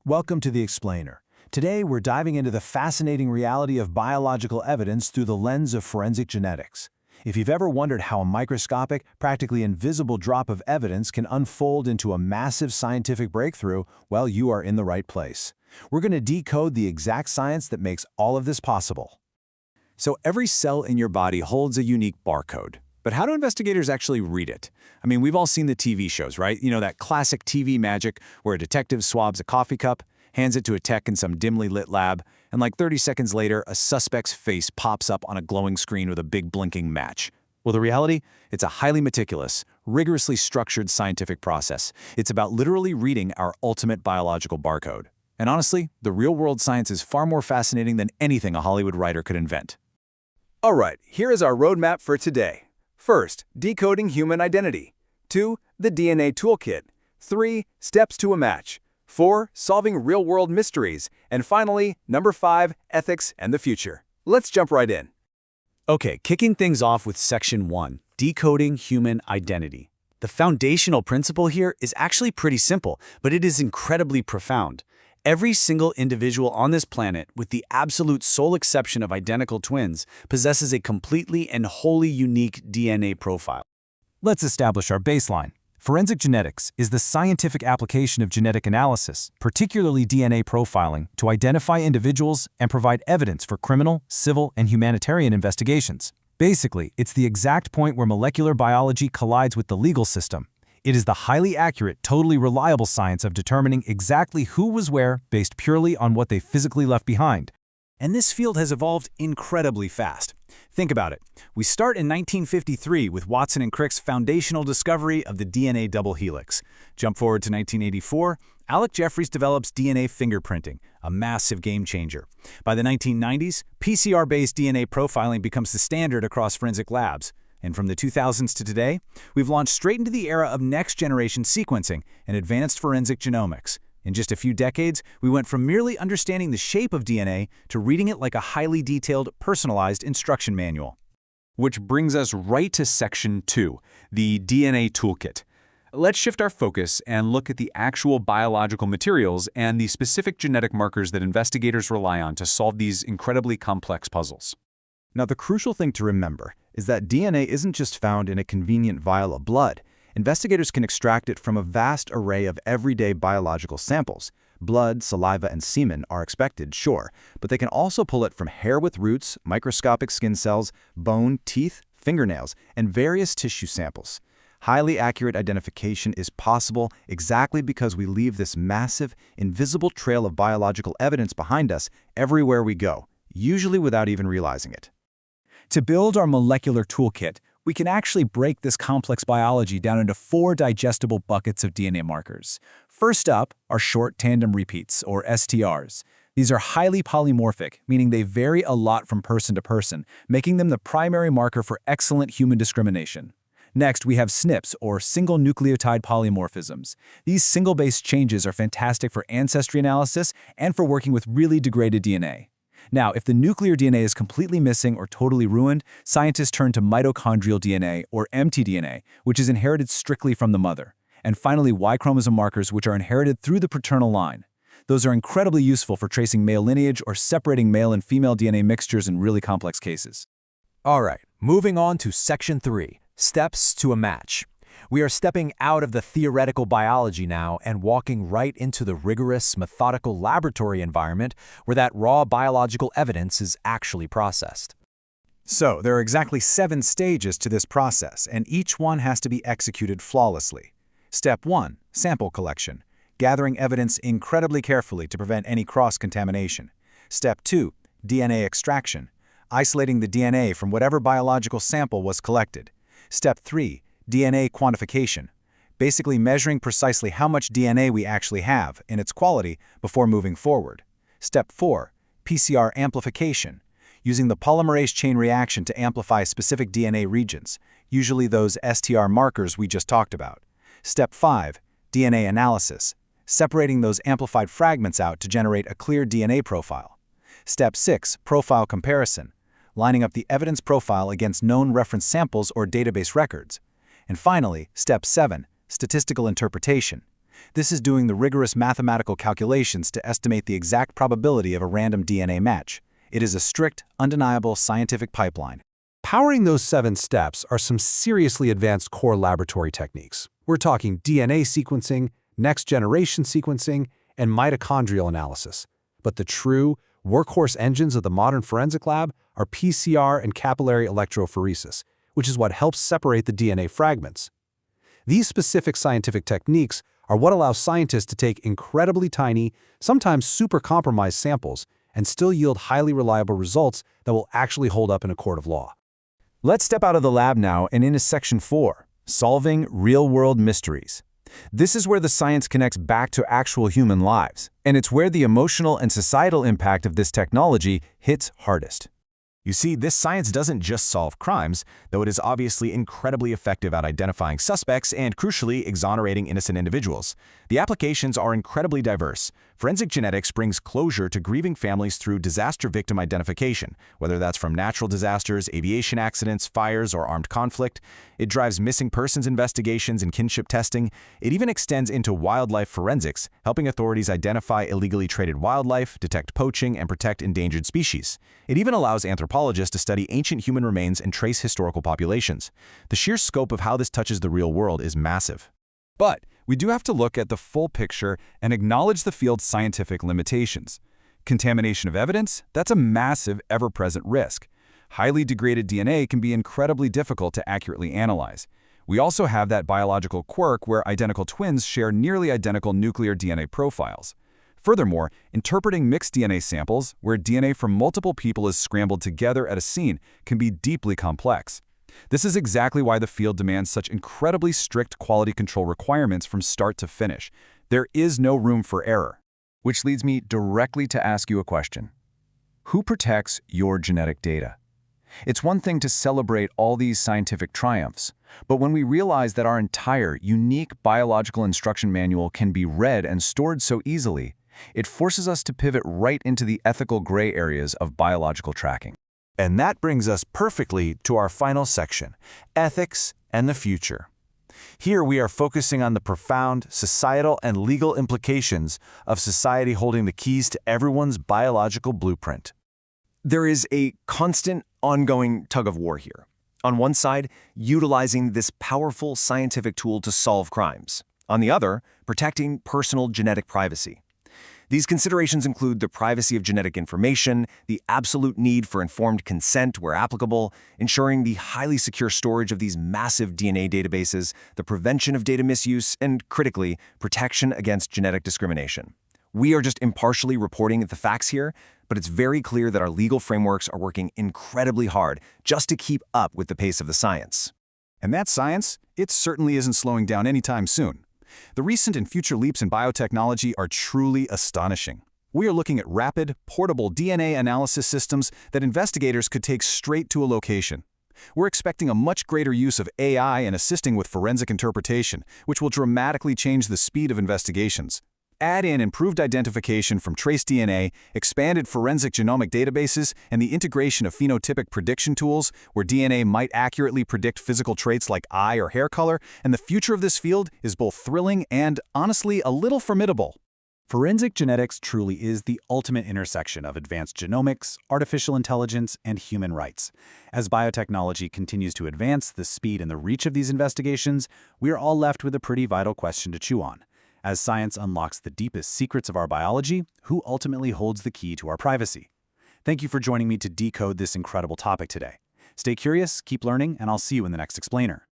Welcome to The Explainer. Today, we're diving into the fascinating reality of biological evidence through the lens of forensic genetics. If you've ever wondered how a microscopic, practically invisible drop of evidence can unfold into a massive scientific breakthrough, well, you are in the right place. We're going to decode the exact science that makes all of this possible. So every cell in your body holds a unique barcode. But how do investigators actually read it? I mean, we've all seen the TV shows, right? You know, that classic TV magic where a detective swabs a coffee cup, hands it to a tech in some dimly lit lab, and like 30 seconds later, a suspect's face pops up on a glowing screen with a big blinking match. Well, the reality? It's a highly meticulous, rigorously structured scientific process. It's about literally reading our ultimate biological barcode. And honestly, the real-world science is far more fascinating than anything a Hollywood writer could invent. All right, here is our roadmap for today. First, decoding human identity. 2, the DNA toolkit. 3, steps to a match. 4, solving real-world mysteries. And finally, number 5, ethics and the future. Let's jump right in. Okay, kicking things off with Section 1, decoding human identity. The foundational principle here is actually pretty simple, but it is incredibly profound. Every single individual on this planet, with the absolute sole exception of identical twins, possesses a completely and wholly unique DNA profile. Let's establish our baseline. Forensic genetics is the scientific application of genetic analysis, particularly DNA profiling, to identify individuals and provide evidence for criminal, civil, and humanitarian investigations. Basically, it's the exact point where molecular biology collides with the legal system. It is the highly accurate, totally reliable science of determining exactly who was where based purely on what they physically left behind. And this field has evolved incredibly fast. Think about it. We start in 1953 with Watson and Crick's foundational discovery of the DNA double helix. Jump forward to 1984, Alec Jeffreys develops DNA fingerprinting, a massive game changer. By the 1990s, PCR-based DNA profiling becomes the standard across forensic labs. And from the 2000s to today, we've launched straight into the era of next-generation sequencing and advanced forensic genomics. In just a few decades, we went from merely understanding the shape of DNA to reading it like a highly detailed, personalized instruction manual. Which brings us right to Section 2, the DNA toolkit. Let's shift our focus and look at the actual biological materials and the specific genetic markers that investigators rely on to solve these incredibly complex puzzles. Now, the crucial thing to remember is that DNA isn't just found in a convenient vial of blood. Investigators can extract it from a vast array of everyday biological samples. Blood, saliva, and semen are expected, sure, but they can also pull it from hair with roots, microscopic skin cells, bone, teeth, fingernails, and various tissue samples. Highly accurate identification is possible exactly because we leave this massive, invisible trail of biological evidence behind us everywhere we go, usually without even realizing it. To build our molecular toolkit, we can actually break this complex biology down into 4 digestible buckets of DNA markers. First up are short tandem repeats, or STRs. These are highly polymorphic, meaning they vary a lot from person to person, making them the primary marker for excellent human discrimination. Next, we have SNPs, or single nucleotide polymorphisms. These single-base changes are fantastic for ancestry analysis and for working with really degraded DNA. Now, if the nuclear DNA is completely missing or totally ruined, scientists turn to mitochondrial DNA, or mtDNA, which is inherited strictly from the mother. And finally, Y chromosome markers, which are inherited through the paternal line. Those are incredibly useful for tracing male lineage or separating male and female DNA mixtures in really complex cases. All right, moving on to Section 3, steps to a match. We are stepping out of the theoretical biology now and walking right into the rigorous, methodical laboratory environment where that raw biological evidence is actually processed. So, there are exactly 7 stages to this process, and each one has to be executed flawlessly. Step 1, sample collection, gathering evidence incredibly carefully to prevent any cross-contamination. Step 2, DNA extraction, isolating the DNA from whatever biological sample was collected. Step 3, DNA quantification, basically measuring precisely how much DNA we actually have and its quality before moving forward. Step 4, PCR amplification, using the polymerase chain reaction to amplify specific DNA regions, usually those STR markers we just talked about. Step 5, DNA analysis, separating those amplified fragments out to generate a clear DNA profile. Step 6, profile comparison, lining up the evidence profile against known reference samples or database records. And finally, Step 7, statistical interpretation, This is doing the rigorous mathematical calculations to estimate the exact probability of a random DNA match. It is a strict, undeniable scientific pipeline. Powering those 7 steps are some seriously advanced core laboratory techniques. We're talking DNA sequencing, next-generation sequencing, and mitochondrial analysis. But the true, workhorse engines of the modern forensic lab are PCR and capillary electrophoresis, which is what helps separate the DNA fragments. These specific scientific techniques are what allow scientists to take incredibly tiny, sometimes super compromised samples and still yield highly reliable results that will actually hold up in a court of law. Let's step out of the lab now and into Section 4, Solving Real-World Mysteries. This is where the science connects back to actual human lives, and it's where the emotional and societal impact of this technology hits hardest. You see, this science doesn't just solve crimes, though it is obviously incredibly effective at identifying suspects and, crucially, exonerating innocent individuals. The applications are incredibly diverse. Forensic genetics brings closure to grieving families through disaster victim identification, whether that's from natural disasters, aviation accidents, fires, or armed conflict. It drives missing persons investigations and kinship testing. It even extends into wildlife forensics, helping authorities identify illegally traded wildlife, detect poaching, and protect endangered species. It even allows anthropologists to study ancient human remains and trace historical populations. The sheer scope of how this touches the real world is massive. But we do have to look at the full picture and acknowledge the field's scientific limitations. Contamination of evidence, that's a massive, ever-present risk. Highly degraded DNA can be incredibly difficult to accurately analyze. We also have that biological quirk where identical twins share nearly identical nuclear DNA profiles. Furthermore, interpreting mixed DNA samples, where DNA from multiple people is scrambled together at a scene, can be deeply complex. This is exactly why the field demands such incredibly strict quality control requirements from start to finish. There is no room for error. Which leads me directly to ask you a question. Who protects your genetic data? It's one thing to celebrate all these scientific triumphs, but when we realize that our entire, unique biological instruction manual can be read and stored so easily, it forces us to pivot right into the ethical gray areas of biological tracking. And that brings us perfectly to our final section, Ethics and the Future. Here we are focusing on the profound societal and legal implications of society holding the keys to everyone's biological blueprint. There is a constant, ongoing tug-of-war here. On one side, utilizing this powerful scientific tool to solve crimes. On the other, protecting personal genetic privacy. These considerations include the privacy of genetic information, the absolute need for informed consent where applicable, ensuring the highly secure storage of these massive DNA databases, the prevention of data misuse, and, critically, protection against genetic discrimination. We are just impartially reporting the facts here, but it's very clear that our legal frameworks are working incredibly hard just to keep up with the pace of the science. And that science, it certainly isn't slowing down anytime soon. The recent and future leaps in biotechnology are truly astonishing. We are looking at rapid, portable DNA analysis systems that investigators could take straight to a location. We're expecting a much greater use of AI in assisting with forensic interpretation, which will dramatically change the speed of investigations. Add in improved identification from trace DNA, expanded forensic genomic databases, and the integration of phenotypic prediction tools, where DNA might accurately predict physical traits like eye or hair color, and the future of this field is both thrilling and, honestly, a little formidable. Forensic genetics truly is the ultimate intersection of advanced genomics, artificial intelligence, and human rights. As biotechnology continues to advance the speed and the reach of these investigations, we are all left with a pretty vital question to chew on. As science unlocks the deepest secrets of our biology, who ultimately holds the key to our privacy? Thank you for joining me to decode this incredible topic today. Stay curious, keep learning, and I'll see you in the next explainer.